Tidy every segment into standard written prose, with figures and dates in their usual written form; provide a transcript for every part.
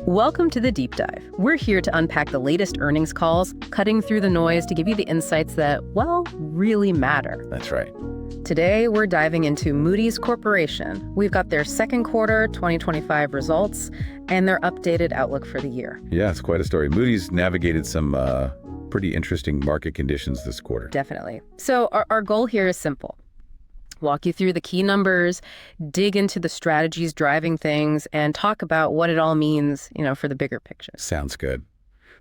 Welcome to The Deep Dive. We're here to unpack the latest earnings calls, cutting through the noise to give you the insights that, well, really matter. That's right. Today, we're diving into Moody's Corporation. We've got their second quarter 2025 results and their updated outlook for the year. Yeah, it's quite a story. Moody's navigated some pretty interesting market conditions this quarter. Definitely. So our goal here is simple. Walk you through the key numbers, dig into the strategies driving things, and talk about what it all means, for the bigger picture. Sounds good.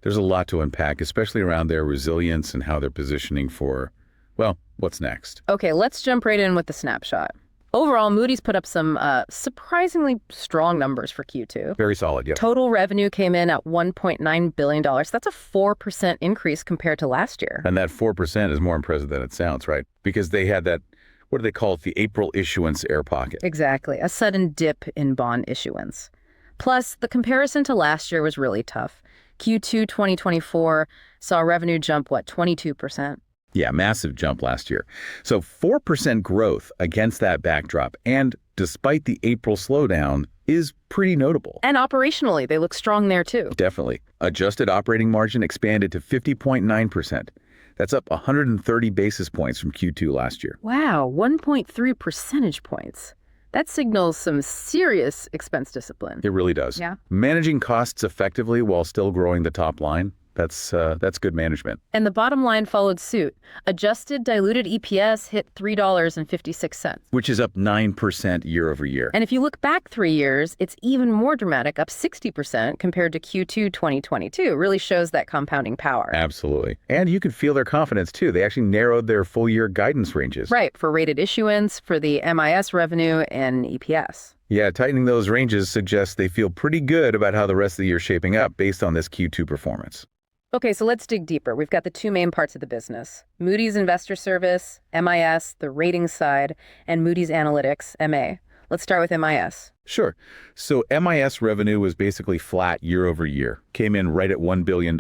There's a lot to unpack, especially around their resilience and how they're positioning for, well, what's next? Okay, let's jump right in with the snapshot. Overall, Moody's put up some surprisingly strong numbers for Q2. Very solid, yeah. Total revenue came in at $1.9 billion. That's a 4% increase compared to last year. And that 4% is more impressive than it sounds, right? Because they had that, what do they call it, the April issuance air pocket. Exactly, a sudden dip in bond issuance. Plus, the comparison to last year was really tough. Q2 2024 saw revenue jump, 22%? Yeah, massive jump last year. So 4% growth against that backdrop, and despite the April slowdown, is pretty notable. And operationally, they look strong there too. Definitely. Adjusted operating margin expanded to 50.9%. That's up 130 basis points from Q2 last year. Wow, 1.3 percentage points. That signals some serious expense discipline. It really does. Yeah. Managing costs effectively while still growing the top line, that's good management. And the bottom line followed suit. Adjusted diluted EPS hit $3.56. Which is up 9% year over year. And if you look back 3 years, it's even more dramatic, up 60% compared to Q2 2022. Really shows that compounding power. Absolutely. And you can feel their confidence, too. They actually narrowed their full-year guidance ranges. Right, for rated issuance, for the MIS revenue, and EPS. Yeah, tightening those ranges suggests they feel pretty good about how the rest of the year is shaping up based on this Q2 performance. Okay, so let's dig deeper. We've got the two main parts of the business. Moody's Investor Service, MIS, the ratings side, and Moody's Analytics, MA. Let's start with MIS. Sure. So MIS revenue was basically flat year over year, came in right at $1 billion.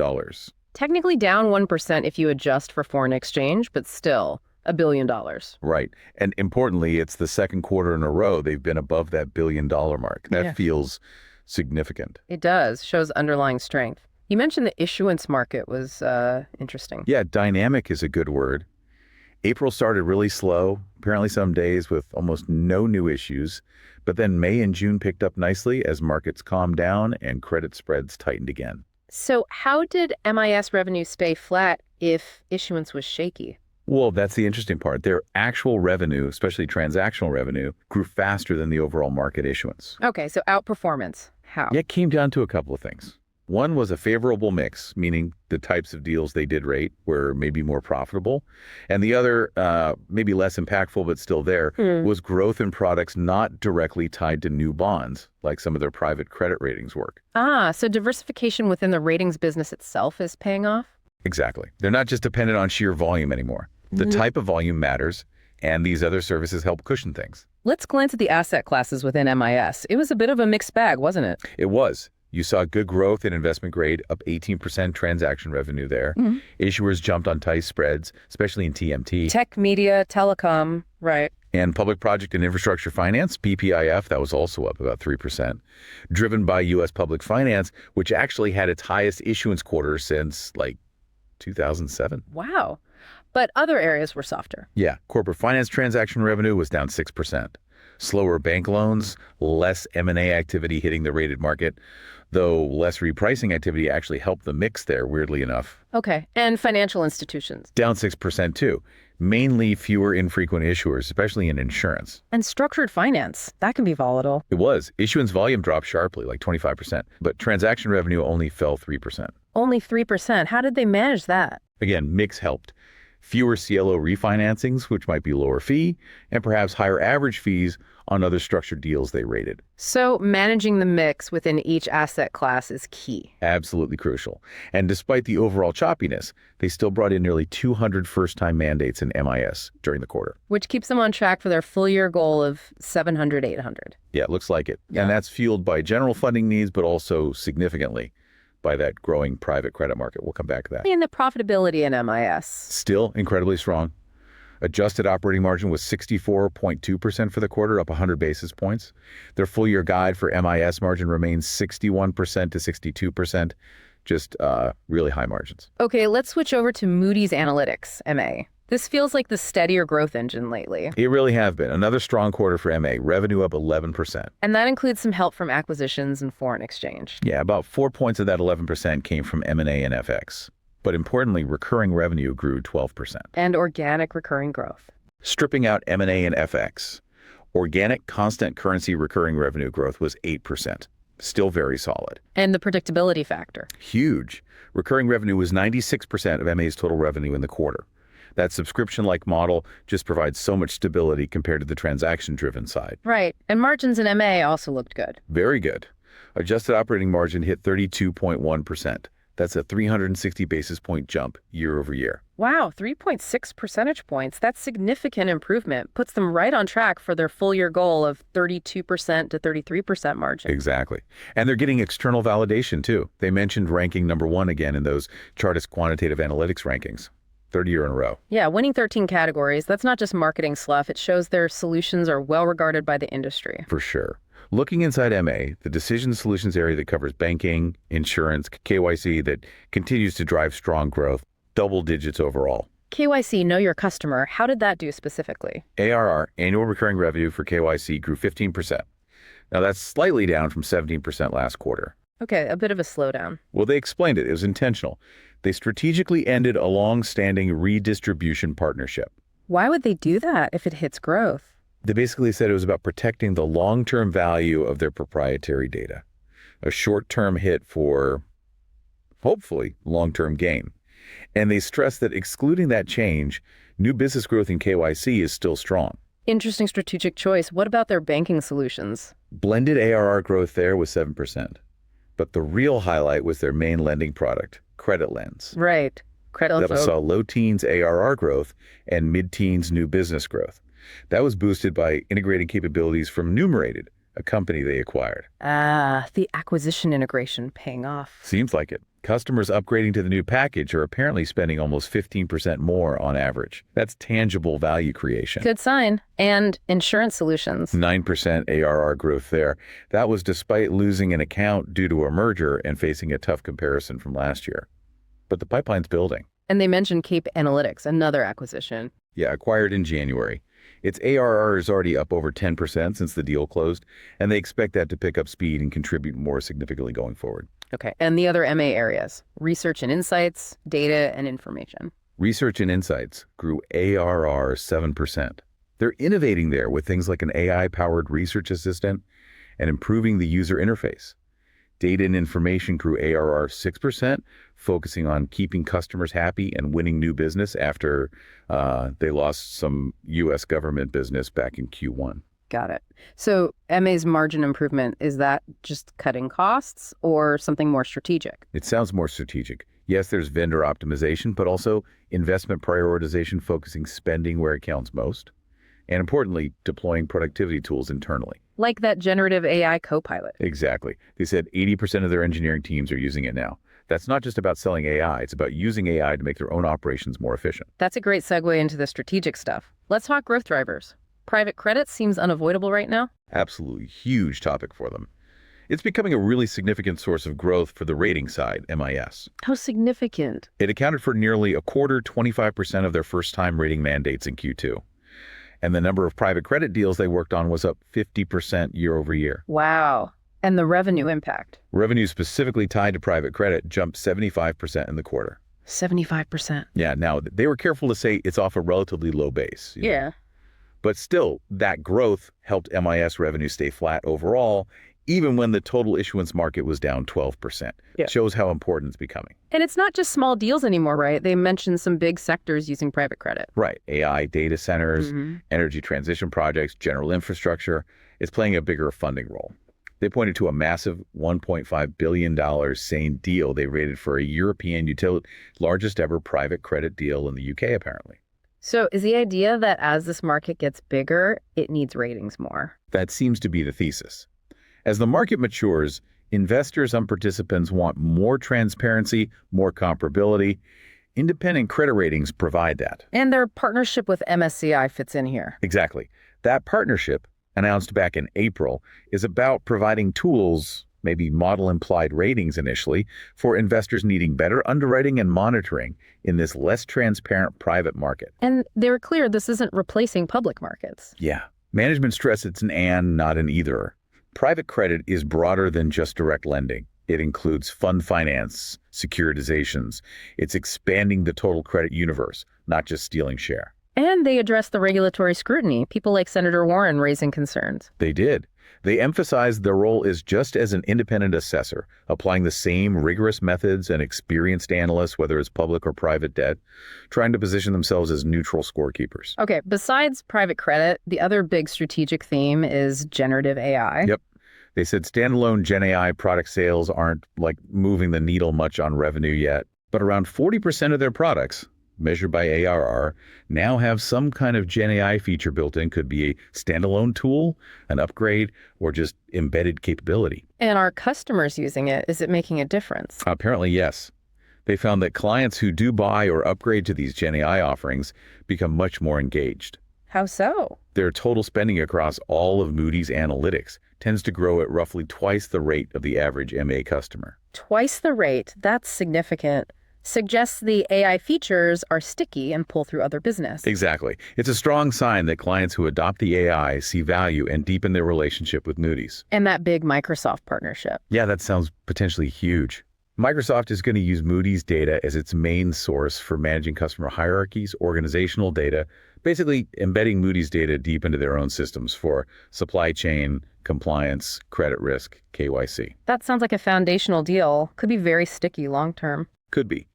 Technically down 1% if you adjust for foreign exchange, but still $1 billion. Right. And importantly, it's the second quarter in a row they've been above that $1 billion mark. That feels significant. It does. Shows underlying strength. You mentioned the issuance market was interesting. Yeah, dynamic is a good word. April started really slow, apparently some days with almost no new issues, but then May and June picked up nicely as markets calmed down and credit spreads tightened again. So how did MIS revenue stay flat if issuance was shaky? Well, that's the interesting part. Their actual revenue, especially transactional revenue, grew faster than the overall market issuance. Okay, so outperformance. How? It came down to a couple of things. One was a favorable mix, meaning the types of deals they did rate were maybe more profitable. And the other, maybe less impactful but still there, was growth in products not directly tied to new bonds, like some of their private credit ratings work. So diversification within the ratings business itself is paying off? Exactly. They're not just dependent on sheer volume anymore. The type of volume matters, and these other services help cushion things. Let's glance at the asset classes within MIS. It was a bit of a mixed bag, wasn't it? It was. You saw good growth in investment grade, up 18% transaction revenue there. Issuers jumped on tight spreads, especially in TMT. Tech, media, telecom, right. And public project and infrastructure finance, PPIF, that was also up about 3%, driven by U.S. public finance, which actually had its highest issuance quarter since 2007. Wow. But other areas were softer. Yeah, corporate finance transaction revenue was down 6%. Slower bank loans, less M&A activity hitting the rated market, though less repricing activity actually helped the mix there, weirdly enough. Okay, and financial institutions? Down 6% too, mainly fewer infrequent issuers, especially in insurance. And structured finance, that can be volatile. It was. Issuance volume dropped sharply, 25%, but transaction revenue only fell 3%. Only 3%? How did they manage that? Again, mix helped. Fewer CLO refinancings, which might be lower fee, and perhaps higher average fees on other structured deals they rated. So managing the mix within each asset class is key. Absolutely crucial. And despite the overall choppiness, they still brought in nearly 200 first-time mandates in MIS during the quarter. Which keeps them on track for their full-year goal of 700, 800. Yeah, it looks like it. Yeah. And that's fueled by general funding needs, but also significantly by that growing private credit market. We'll come back to that. And the profitability in MIS. Still incredibly strong. Adjusted operating margin was 64.2% for the quarter, up 100 basis points. Their full-year guide for MIS margin remains 61% to 62%, just really high margins. Okay, let's switch over to Moody's Analytics, MA. This feels like the steadier growth engine lately. It really have been. Another strong quarter for MA, revenue up 11%. And that includes some help from acquisitions and foreign exchange. Yeah, about 4 points of that 11% came from M&A and FX. But importantly, recurring revenue grew 12%. And organic recurring growth. Stripping out M&A and FX, organic constant currency recurring revenue growth was 8%. Still very solid. And the predictability factor. Huge. Recurring revenue was 96% of MA's total revenue in the quarter. That subscription-like model just provides so much stability compared to the transaction-driven side. Right. And margins in MA also looked good. Very good. Adjusted operating margin hit 32.1%. That's a 360 basis point jump year over year. Wow, 3.6 percentage points. That's significant improvement. Puts them right on track for their full year goal of 32% to 33% margin. Exactly. And they're getting external validation too. They mentioned ranking #1 again in those Chartis quantitative analytics rankings. Third year in a row. Yeah, winning 13 categories. That's not just marketing slough. It shows their solutions are well regarded by the industry. For sure. Looking inside MA, the decision solutions area that covers banking, insurance, KYC that continues to drive strong growth, double digits overall. KYC, know your customer. How did that do specifically? ARR, annual recurring revenue for KYC, grew 15%. Now that's slightly down from 17% last quarter. Okay, a bit of a slowdown. Well, they explained it. It was intentional. They strategically ended a long-standing redistribution partnership. Why would they do that if it hits growth? They basically said it was about protecting the long-term value of their proprietary data. A short-term hit for, hopefully, long-term gain. And they stressed that excluding that change, new business growth in KYC is still strong. Interesting strategic choice. What about their banking solutions? Blended ARR growth there was 7%. But the real highlight was their main lending product, Credit Lens. Right. Credit That saw low teens ARR growth and mid-teens new business growth. That was boosted by integrating capabilities from Numerated, a company they acquired. Ah, the acquisition integration paying off. Seems like it. Customers upgrading to the new package are apparently spending almost 15% more on average. That's tangible value creation. Good sign. And insurance solutions. 9% ARR growth there. That was despite losing an account due to a merger and facing a tough comparison from last year. But the pipeline's building. And they mentioned Cape Analytics, another acquisition. Yeah, acquired in January. Its ARR is already up over 10% since the deal closed, and they expect that to pick up speed and contribute more significantly going forward. Okay, and the other MA areas, research and insights, data and information. Research and insights grew ARR 7%. They're innovating there with things like an AI-powered research assistant and improving the user interface. Data and information grew ARR 6%, focusing on keeping customers happy and winning new business after they lost some U.S. government business back in Q1. Got it. So MA's margin improvement, is that just cutting costs or something more strategic? It sounds more strategic. Yes, there's vendor optimization, but also investment prioritization, focusing spending where it counts most. And importantly, deploying productivity tools internally. Like that generative AI copilot. Exactly. They said 80% of their engineering teams are using it now. That's not just about selling AI. It's about using AI to make their own operations more efficient. That's a great segue into the strategic stuff. Let's talk growth drivers. Private credit seems unavoidable right now. Absolutely huge topic for them. It's becoming a really significant source of growth for the rating side, MIS. How significant? It accounted for nearly a quarter, 25% of their first-time rating mandates in Q2. And the number of private credit deals they worked on was up 50% year over year. Wow. And the revenue impact? Revenue specifically tied to private credit jumped 75% in the quarter. 75%. Yeah, now they were careful to say it's off a relatively low base. Yeah. But still, that growth helped MIS revenue stay flat overall, even when the total issuance market was down 12%. Yeah. Shows how important it's becoming. And it's not just small deals anymore, right? They mentioned some big sectors using private credit. Right. AI data centers, energy transition projects, general infrastructure. It's playing a bigger funding role. They pointed to a massive $1.5 billion SANE deal they rated for a European utility, largest ever private credit deal in the UK, apparently. So is the idea that as this market gets bigger, it needs ratings more? That seems to be the thesis. As the market matures, investors and participants want more transparency, more comparability, Independent credit ratings provide that. And their partnership with MSCI fits in here. Exactly. That partnership, announced back in April, is about providing tools, maybe model-implied ratings initially, for investors needing better underwriting and monitoring in this less transparent private market. And they were clear this isn't replacing public markets. Yeah. Management stress it's an and, not an either. Private credit is broader than just direct lending. It includes fund finance, securitizations. It's expanding the total credit universe, not just stealing share. And they address the regulatory scrutiny, people like Senator Warren raising concerns. They did. They emphasized their role is just as an independent assessor, applying the same rigorous methods and experienced analysts, whether it's public or private debt, trying to position themselves as neutral scorekeepers. Okay, besides private credit, the other big strategic theme is generative AI. Yep. They said standalone Gen AI product sales aren't moving the needle much on revenue yet, but around 40% of their products, measured by ARR, now have some kind of Gen AI feature built in. Could be a standalone tool, an upgrade, or just embedded capability. And are customers using it? Is it making a difference? Apparently, yes. They found that clients who do buy or upgrade to these Gen AI offerings become much more engaged. How so? Their total spending across all of Moody's analytics tends to grow at roughly twice the rate of the average MA customer. Twice the rate? That's significant. Suggests the AI features are sticky and pull through other business. Exactly. It's a strong sign that clients who adopt the AI see value and deepen their relationship with Moody's. And that big Microsoft partnership. Yeah, that sounds potentially huge. Microsoft is going to use Moody's data as its main source for managing customer hierarchies, organizational data, basically embedding Moody's data deep into their own systems for supply chain, compliance, credit risk, KYC. That sounds like a foundational deal. Could be very sticky long term. Could be.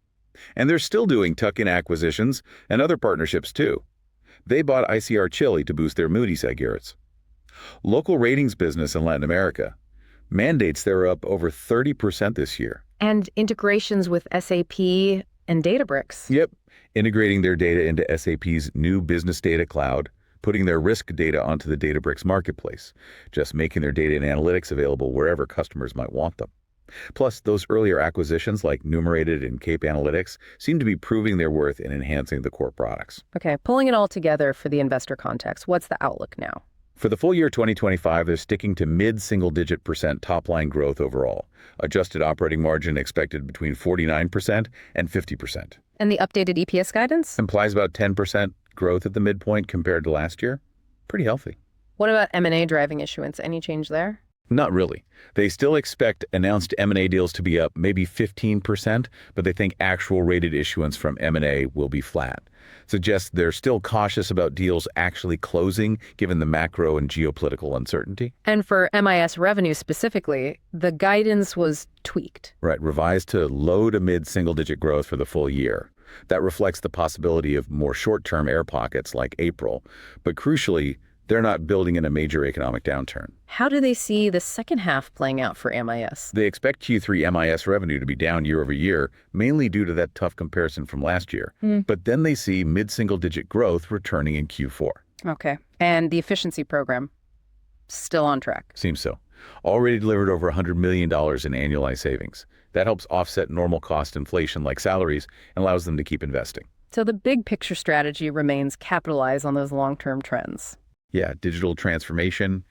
And they're still doing tuck-in acquisitions and other partnerships too. They bought ICR Chile to boost their Moody's aggregates. Local ratings business in Latin America. Mandates they're up over 30% this year. And integrations with SAP and Databricks. Yep. Integrating their data into SAP's new business data cloud, putting their risk data onto the Databricks marketplace, just making their data and analytics available wherever customers might want them. Plus, those earlier acquisitions like Numerated and Cape Analytics seem to be proving their worth in enhancing the core products. Okay, pulling it all together for the investor context, what's the outlook now? For the full year 2025, they're sticking to mid-single-digit % top-line growth overall. Adjusted operating margin expected between 49% and 50%. And the updated EPS guidance? Implies about 10% growth at the midpoint compared to last year. Pretty healthy. What about M&A driving issuance? Any change there? Not really. They still expect announced M&A deals to be up maybe 15%, but they think actual rated issuance from M&A will be flat. Suggests they're still cautious about deals actually closing, given the macro and geopolitical uncertainty. And for MIS revenue specifically, the guidance was tweaked. Right, revised to low to mid-single-digit growth for the full year. That reflects the possibility of more short-term air pockets like April, but crucially, they're not building in a major economic downturn. How do they see the second half playing out for MIS? They expect Q3 MIS revenue to be down year over year, mainly due to that tough comparison from last year. But then they see mid-single-digit growth returning in Q4. Okay. And the efficiency program, still on track? Seems so. Already delivered over $100 million in annualized savings. That helps offset normal cost inflation like salaries and allows them to keep investing. So the big picture strategy remains capitalize on those long-term trends. Yeah, digital transformation,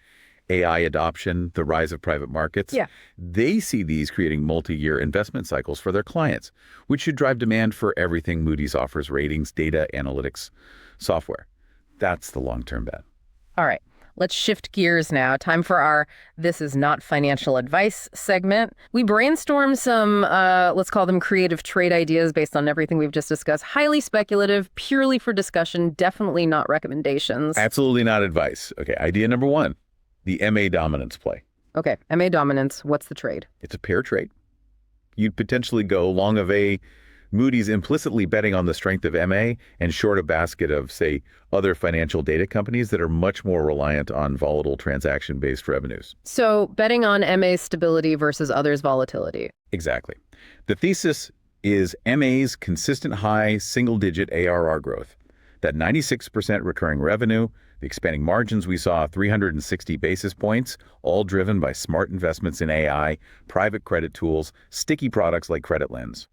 AI adoption, the rise of private markets. Yeah. They see these creating multi-year investment cycles for their clients, which should drive demand for everything Moody's offers: ratings, data, analytics, software. That's the long-term bet. All right, let's shift gears now. Time for our This Is Not Financial Advice segment. We brainstorm some, let's call them creative trade ideas based on everything we've just discussed. Highly speculative, purely for discussion, definitely not recommendations. Absolutely not advice. Okay, idea number one, the MA dominance play. Okay, MA dominance, what's the trade? It's a pair trade. You'd potentially go long of Moody's implicitly betting on the strength of MA and short a basket of, say, other financial data companies that are much more reliant on volatile transaction-based revenues. So betting on MA's stability versus others' volatility. Exactly. The thesis is MA's consistent high single-digit ARR growth, that 96% recurring revenue, the expanding margins we saw, 360 basis points, all driven by smart investments in AI, private credit tools, sticky products like Credit Lens.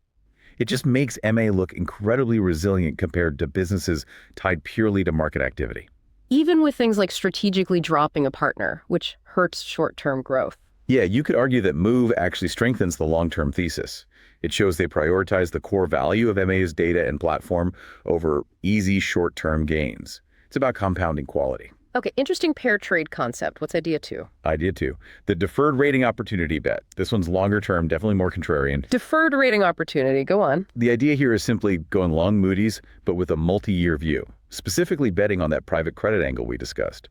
It just makes MA look incredibly resilient compared to businesses tied purely to market activity. Even with things like strategically dropping a partner, which hurts short-term growth. Yeah, you could argue that Move actually strengthens the long-term thesis. It shows they prioritize the core value of MA's data and platform over easy short-term gains. It's about compounding quality. Okay, interesting pair trade concept. What's idea 2? Idea 2, the deferred rating opportunity bet. This one's longer term, definitely more contrarian. Deferred rating opportunity, go on. The idea here is simply going long Moody's, but with a multi-year view, specifically betting on that private credit angle we discussed.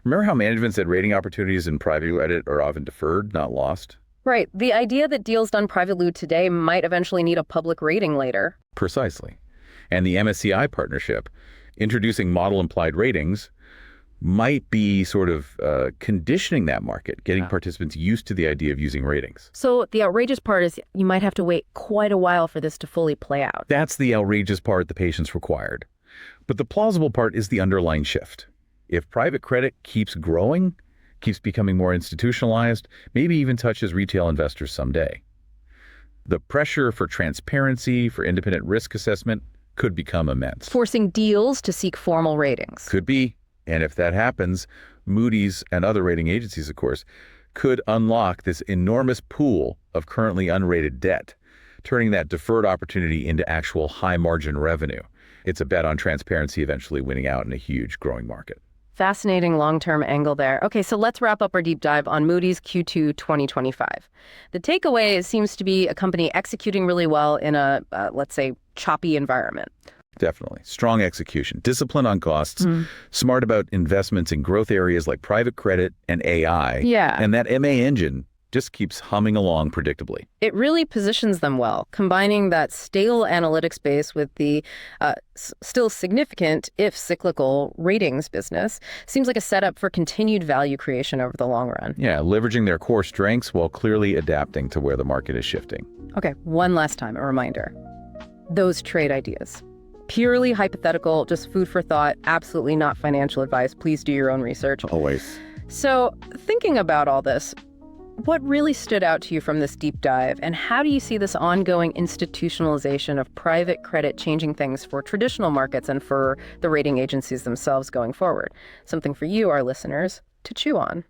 Remember how management said rating opportunities in private credit are often deferred, not lost? Right. The idea that deals done privately today might eventually need a public rating later. Precisely. And the MSCI partnership, introducing model-implied ratings, might be sort of conditioning that market, getting participants used to the idea of using ratings. So the outrageous part is you might have to wait quite a while for this to fully play out. That's the outrageous part, the patience required. But the plausible part is the underlying shift. If private credit keeps growing, keeps becoming more institutionalized, maybe even touches retail investors someday, the pressure for transparency, for independent risk assessment could become immense. Forcing deals to seek formal ratings. Could be. And if that happens, Moody's and other rating agencies, of course, could unlock this enormous pool of currently unrated debt, turning that deferred opportunity into actual high-margin revenue. It's a bet on transparency eventually winning out in a huge growing market. Fascinating long-term angle there. Okay, so let's wrap up our deep dive on Moody's Q2 2025. The takeaway seems to be a company executing really well in a, let's say, choppy environment. Definitely. Strong execution, discipline on costs, smart about investments in growth areas like private credit and AI. Yeah. And that MA engine just keeps humming along predictably. It really positions them well, combining that stale analytics base with the still significant, if cyclical, ratings business. Seems like a setup for continued value creation over the long run. Yeah, leveraging their core strengths while clearly adapting to where the market is shifting. Okay, one last time, a reminder. Those trade ideas. Purely hypothetical, just food for thought, absolutely not financial advice. Please do your own research. Always. So, thinking about all this, what really stood out to you from this deep dive, and how do you see this ongoing institutionalization of private credit changing things for traditional markets and for the rating agencies themselves going forward? Something for you, our listeners, to chew on.